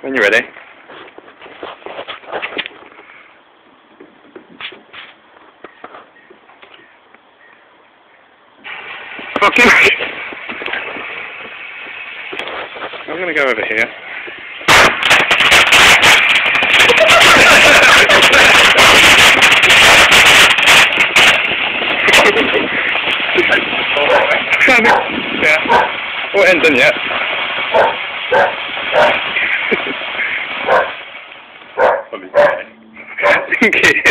When you're ready. Fucking I'm gonna go over here. Yeah. Oh, it ain't done yet. Probably. Thank you.